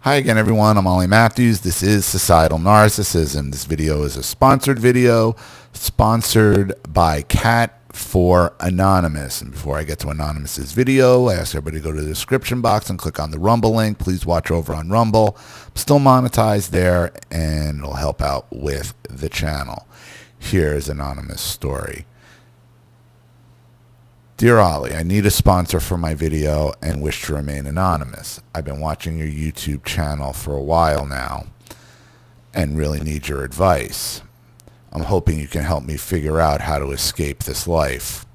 Hi again, everyone. I'm Ollie Matthews. This is Societal Narcissism. This video is a sponsored video sponsored by Cat for Anonymous. And before I get to Anonymous's video, I ask everybody to go to the description box and click on the Rumble link. Please watch over on Rumble. I'm still monetized there, and it'll help out with the channel. Here's Anonymous' story. Dear Ollie, I need a sponsor for my video and wish to remain anonymous. I've been watching your YouTube channel for a while now and really need your advice. I'm hoping you can help me figure out how to escape this life.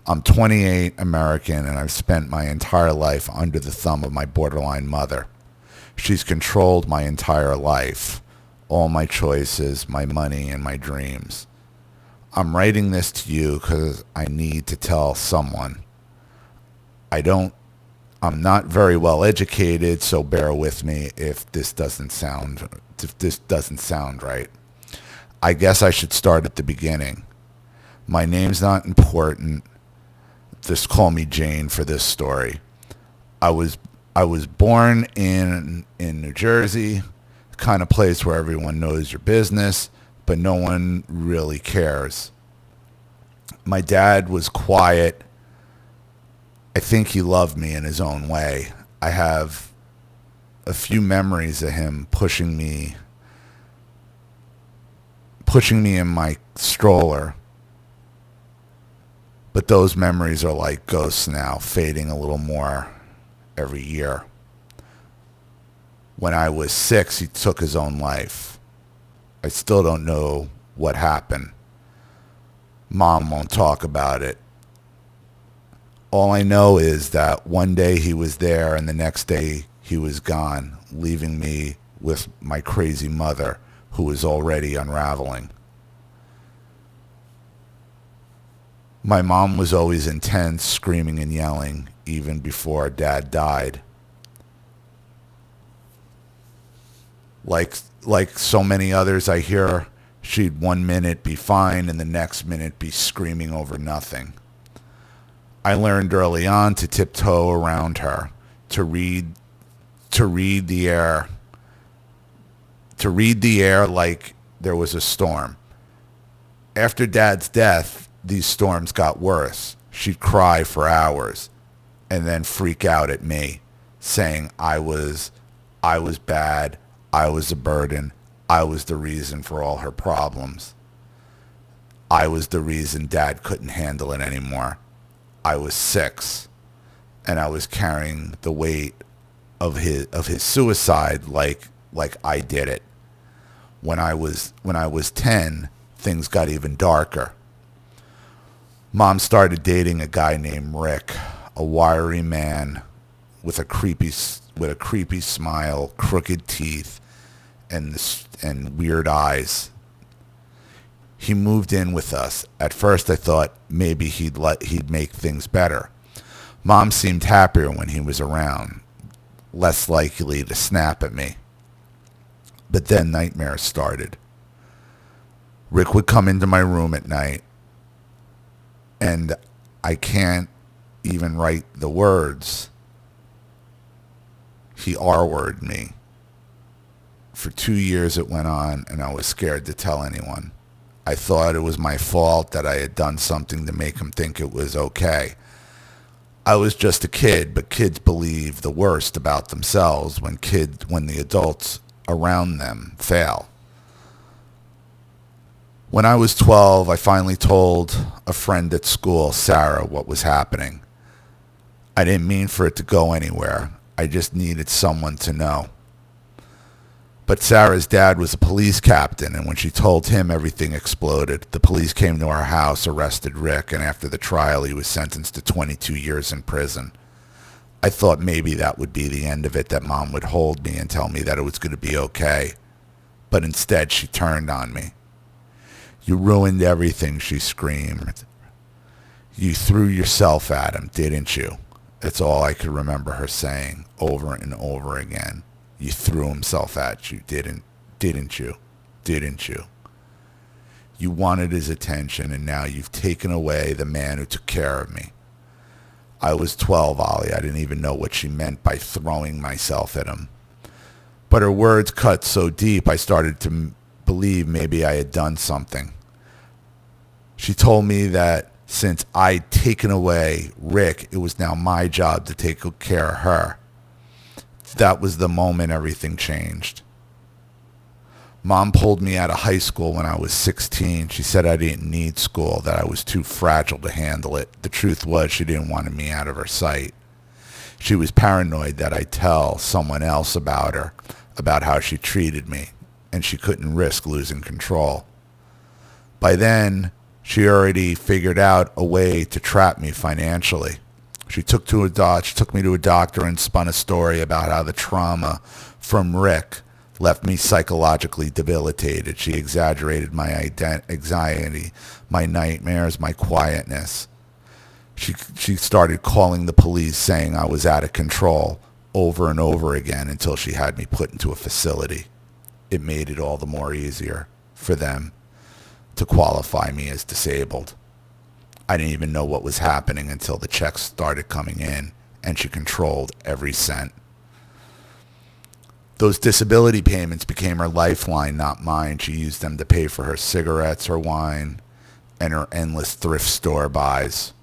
I'm 28, American, and I've spent my entire life under the thumb of my borderline mother. She's controlled my entire life, all my choices, my money, and my dreams. I'm writing this to you because I need to tell someone. I'm not very well educated, so bear with me if this doesn't sound right. I guess I should start at the beginning. My name's not important. Just call me Jane for this story. I was born in New Jersey, the kind of place where everyone knows your business, but no one really cares. My dad was quiet. I think he loved me in his own way. I have a few memories of him pushing me in my stroller. But those memories are like ghosts now, fading a little more every year. When I was 6, he took his own life. I still don't know what happened. Mom won't talk about it. All I know is that one day he was there and the next day he was gone, leaving me with my crazy mother who was already unraveling. My mom was always intense, screaming and yelling, even before Dad died. Like so many others I hear, she'd one minute be fine and the next minute be screaming over nothing. I learned early on to tiptoe around her, to read the air like there was a storm. After Dad's death, these storms got worse. She'd cry for hours and then freak out at me, saying I was bad. I was a burden. I was the reason for all her problems. I was the reason Dad couldn't handle it anymore. I was 6, and I was carrying the weight of his suicide like I did it. When I was 10, things got even darker. Mom started dating a guy named Rick, a wiry man with a creepy smile, crooked teeth, and weird eyes. He moved in with us. At first I thought maybe he'd make things better. Mom seemed happier when he was around, less likely to snap at me. But then nightmares started. Rick would come into my room at night, and I can't even write the words. He R-worded me. For 2 years it went on, and I was scared to tell anyone. I thought it was my fault that I had done something to make him think it was okay. I was just a kid, but kids believe the worst about themselves when the adults around them fail. When I was 12, I finally told a friend at school, Sarah, what was happening. I didn't mean for it to go anywhere. I just needed someone to know. But Sarah's dad was a police captain, and when she told him, everything exploded. The police came to our house, arrested Rick, and after the trial, he was sentenced to 22 years in prison. I thought maybe that would be the end of it, that Mom would hold me and tell me that it was going to be okay. But instead, she turned on me. You ruined everything, she screamed. You threw yourself at him, didn't you? That's all I could remember her saying over and over again. You threw himself at you, didn't you? Didn't you? You wanted his attention, and now you've taken away the man who took care of me. I was 12, Ollie. I didn't even know what she meant by throwing myself at him. But her words cut so deep, I started to believe maybe I had done something. She told me that since I'd taken away Rick, it was now my job to take care of her. That was the moment everything changed. Mom pulled me out of high school when I was 16. She said I didn't need school, that I was too fragile to handle it. The truth was she didn't want me out of her sight. She was paranoid that I'd tell someone else about her, about how she treated me, and she couldn't risk losing control. By then, she already figured out a way to trap me financially. She took me to a doctor and spun a story about how the trauma from Rick left me psychologically debilitated. She exaggerated my anxiety, my nightmares, my quietness. She started calling the police, saying I was out of control over and over again until she had me put into a facility. It made it all the more easier for them to qualify me as disabled. I didn't even know what was happening until the checks started coming in, and she controlled every cent. Those disability payments became her lifeline, not mine. She used them to pay for her cigarettes, her wine, and her endless thrift store buys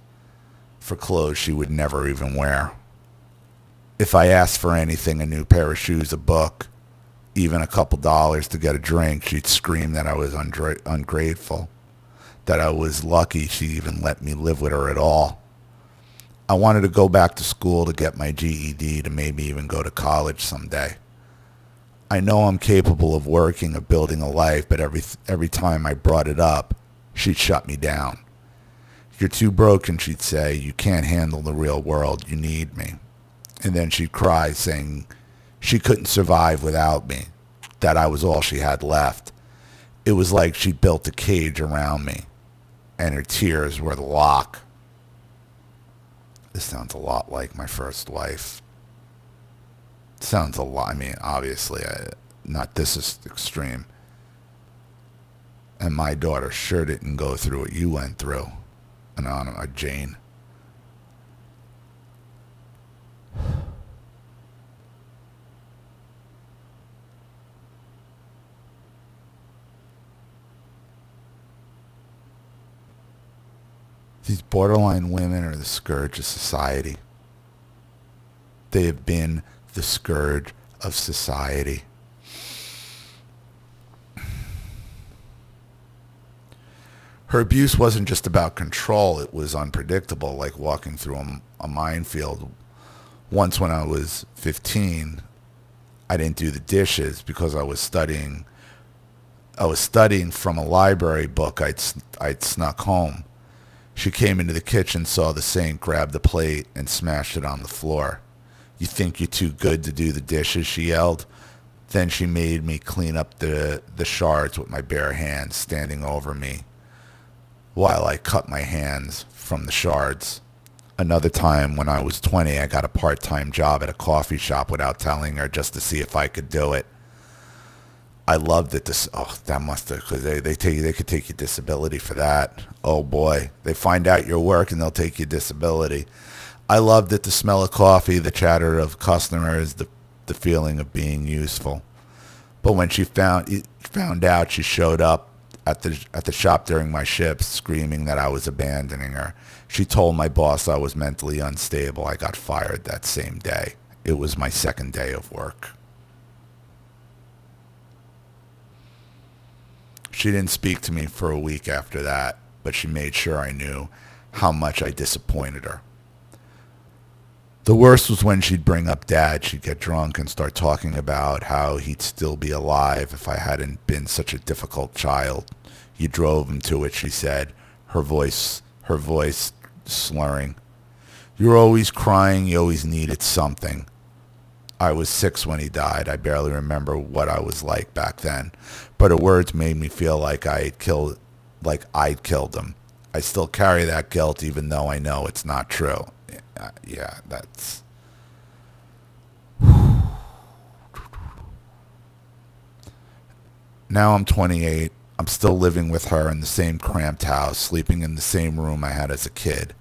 for clothes she would never even wear. If I asked for anything, a new pair of shoes, a book, even a couple dollars to get a drink, she'd scream that I was ungrateful, that I was lucky she even let me live with her at all. I wanted to go back to school to get my GED, to maybe even go to college someday. I know I'm capable of working, of building a life, but every time I brought it up, she'd shut me down. You're too broken, she'd say. You can't handle the real world. You need me. And then she'd cry, saying she couldn't survive without me, that I was all she had left. It was like she built a cage around me, and her tears were the lock. This sounds a lot like my first wife. Sounds a lot. I mean, obviously, not this is extreme. And my daughter sure didn't go through what you went through. And on Jane. These borderline women are the scourge of society. They have been the scourge of society. Her abuse wasn't just about control. It was unpredictable, like walking through a minefield. Once when I was 15, I didn't do the dishes because I was studying. I was studying from a library book I'd snuck home. She came into the kitchen, saw the sink, grabbed the plate, and smashed it on the floor. You think you're too good to do the dishes, she yelled. Then she made me clean up the shards with my bare hands, standing over me while I cut my hands from the shards. Another time, when I was 20, I got a part-time job at a coffee shop without telling her, just to see if I could do it. I loved it. That must have, because they could take your disability for that. Oh boy, they find out your work and they'll take your disability. I loved it, the smell of coffee, the chatter of customers, the feeling of being useful. But when she found out, she showed up at the shop during my shifts, screaming that I was abandoning her. She told my boss I was mentally unstable. I got fired that same day. It was my second day of work. She didn't speak to me for a week after that, but she made sure I knew how much I disappointed her. The worst was when she'd bring up Dad. She'd get drunk and start talking about how he'd still be alive if I hadn't been such a difficult child. You drove him to it, she said, her voice slurring. You were always crying. You always needed something. I was 6 when he died. I barely remember what I was like back then, but her words made me feel like I'd killed him. I still carry that guilt, even though I know it's not true. Yeah, that's... Now I'm 28. I'm still living with her in the same cramped house, sleeping in the same room I had as a kid.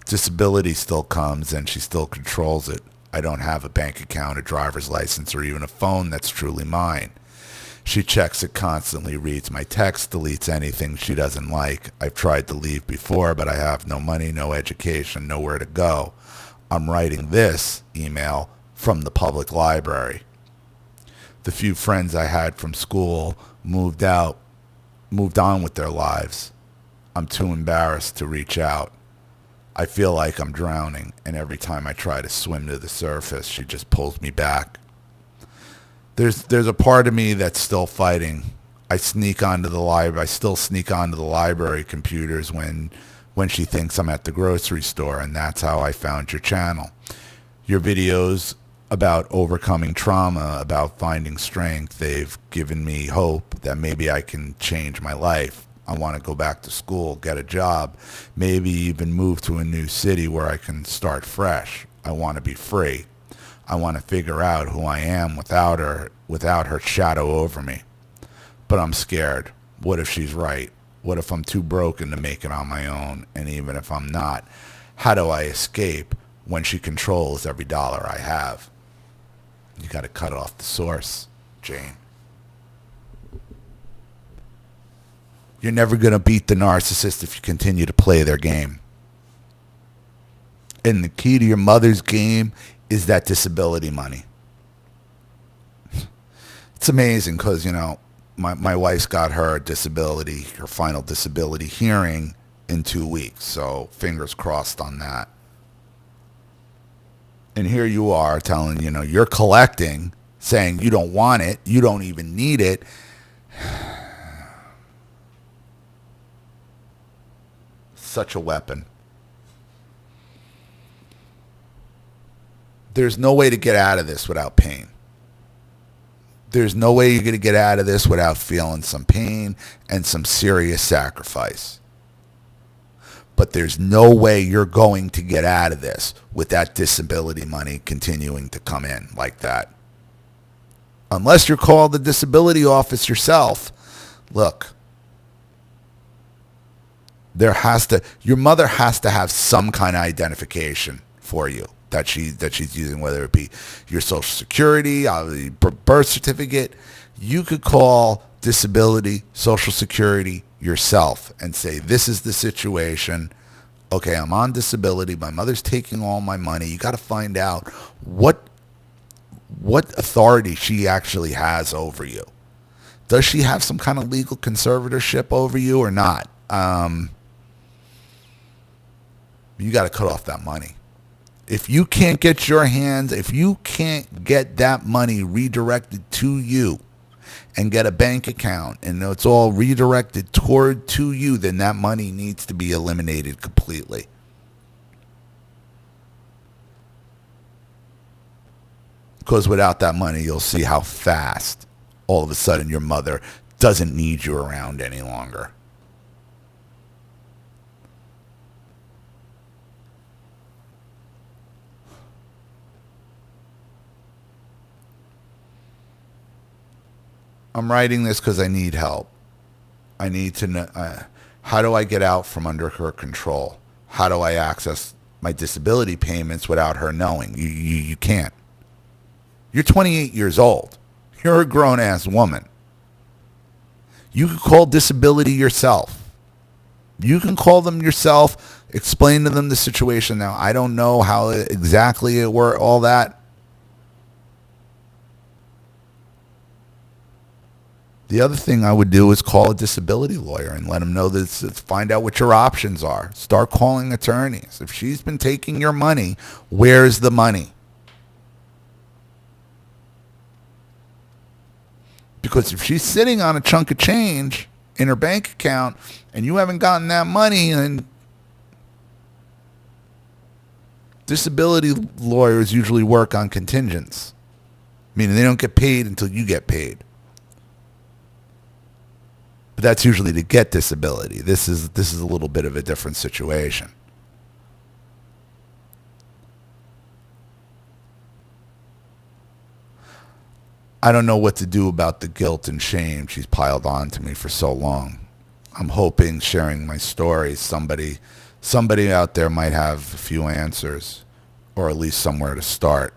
Disability still comes and she still controls it. I don't have a bank account, a driver's license, or even a phone that's truly mine. She checks it constantly, reads my texts, deletes anything she doesn't like. I've tried to leave before, but I have no money, no education, nowhere to go. I'm writing this email from the public library. The few friends I had from school moved on with their lives. I'm too embarrassed to reach out. I feel like I'm drowning, and every time I try to swim to the surface, she just pulls me back. There's a part of me that's still fighting. I still sneak onto the library computers when she thinks I'm at the grocery store, and that's how I found your channel. Your videos about overcoming trauma, about finding strength, they've given me hope that maybe I can change my life. I want to go back to school, get a job, maybe even move to a new city where I can start fresh. I want to be free. I want to figure out who I am without her shadow over me. But I'm scared. What if she's right? What if I'm too broken to make it on my own? And even if I'm not, how do I escape when she controls every dollar I have? You got to cut off the source, Jane. You're never going to beat the narcissist if you continue to play their game. And the key to your mother's game is that disability money. It's amazing because, my wife's got her final disability hearing in 2 weeks. So fingers crossed on that. And here you are telling, you're collecting, saying you don't want it, you don't even need it. Such a weapon. There's no way to get out of this without pain. There's no way you're going to get out of this without feeling some pain and some serious sacrifice. But there's no way you're going to get out of this with that disability money continuing to come in like that. Unless you're called the disability office yourself. Look, your mother has to have some kind of identification for you that she's using, whether it be your social security, birth certificate. You could call disability, social security yourself and say, this is the situation. Okay, I'm on disability. My mother's taking all my money. You got to find out what authority she actually has over you. Does she have some kind of legal conservatorship over you or not? You got to cut off that money. If you can't get that money redirected to you and get a bank account and it's all redirected to you, then that money needs to be eliminated completely. Because without that money, you'll see how fast all of a sudden your mother doesn't need you around any longer. I'm writing this because I need help. I need to know, how do I get out from under her control? How do I access my disability payments without her knowing? You can't. You're 28 years old. You're a grown-ass woman. You can call disability yourself. You can call them yourself, explain to them the situation. Now, I don't know how exactly it worked, all that. The other thing I would do is call a disability lawyer and let them know find out what your options are. Start calling attorneys. If she's been taking your money, where's the money? Because if she's sitting on a chunk of change in her bank account and you haven't gotten that money, then disability lawyers usually work on contingents, meaning they don't get paid until you get paid. But that's usually to get disability. This is a little bit of a different situation. I don't know what to do about the guilt and shame she's piled on to me for so long. I'm hoping sharing my story, somebody out there might have a few answers, or at least somewhere to start.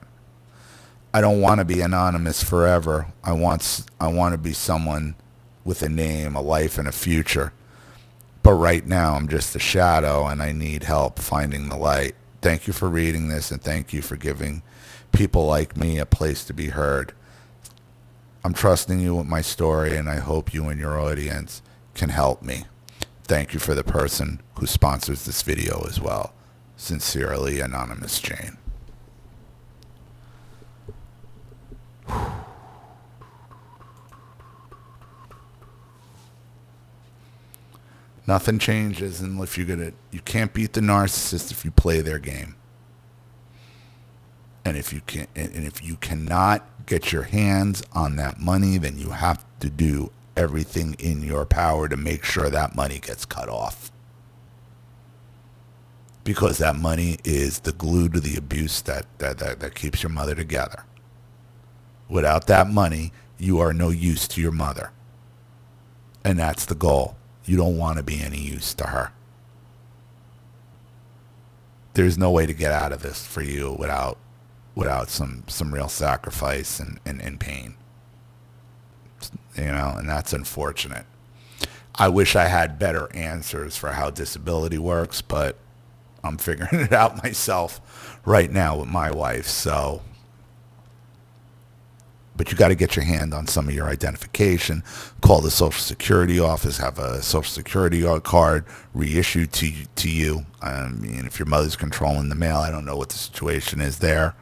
I don't want to be anonymous forever. I want to be someone with a name, a life, and a future. But right now, I'm just a shadow, and I need help finding the light. Thank you for reading this, and thank you for giving people like me a place to be heard. I'm trusting you with my story, and I hope you and your audience can help me. Thank you for the person who sponsors this video as well. Sincerely, Anonymous Jane. Nothing changes, and if you can't beat the narcissist if you play their game. And if you cannot get your hands on that money, then you have to do everything in your power to make sure that money gets cut off. Because that money is the glue to the abuse that keeps your mother together. Without that money, you are no use to your mother. And that's the goal. You don't want to be any use to her. There's no way to get out of this for you without some real sacrifice and pain. And that's unfortunate. I wish I had better answers for how disability works, but I'm figuring it out myself right now with my wife. But you got to get your hand on some of your identification. Call the Social Security office, have a Social Security card reissued to you. I mean, if your mother's controlling the mail, I don't know what the situation is there.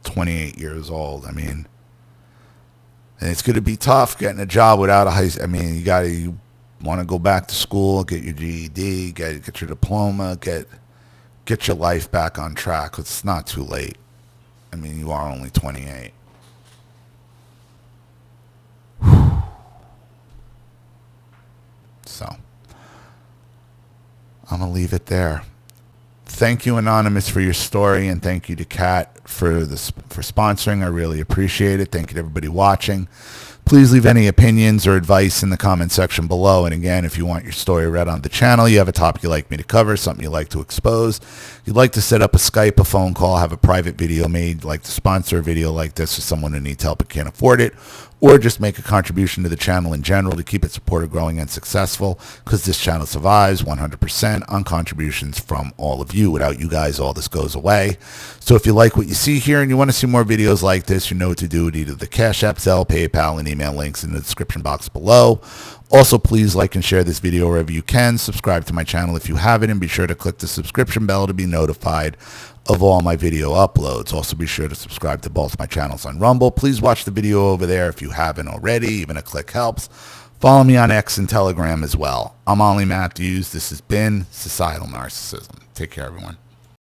28 years old. I mean, and it's going to be tough getting a job without a high school. I mean, you want to go back to school, get your GED, get your diploma, get your life back on track. It's not too late. I mean, you are only 28. So, I'm going to leave it there. Thank you, Anonymous, for your story, and thank you to Kat for sponsoring. I really appreciate it. Thank you to everybody watching. Please leave any opinions or advice in the comment section below. And again, if you want your story read on the channel, you have a topic you'd like me to cover, something you'd like to expose, you'd like to set up a Skype, a phone call, have a private video made, like to sponsor a video like this for someone who needs help but can't afford it, or just make a contribution to the channel in general to keep it supported, growing, and successful, because this channel survives 100% on contributions from all of you. Without you guys, all this goes away. So if you like what you see here and you want to see more videos like this, you know what to do with either the Cash App, Zelle, PayPal, and email links in the description box below. Also, please like and share this video wherever you can. Subscribe to my channel if you haven't, and be sure to click the subscription bell to be notified of all my video uploads. Also, be sure to subscribe to both my channels on Rumble. Please watch the video over there if you haven't already. Even a click helps. Follow me on X and Telegram as well. I'm Ollie Matthews. This has been Societal Narcissism. Take care, everyone.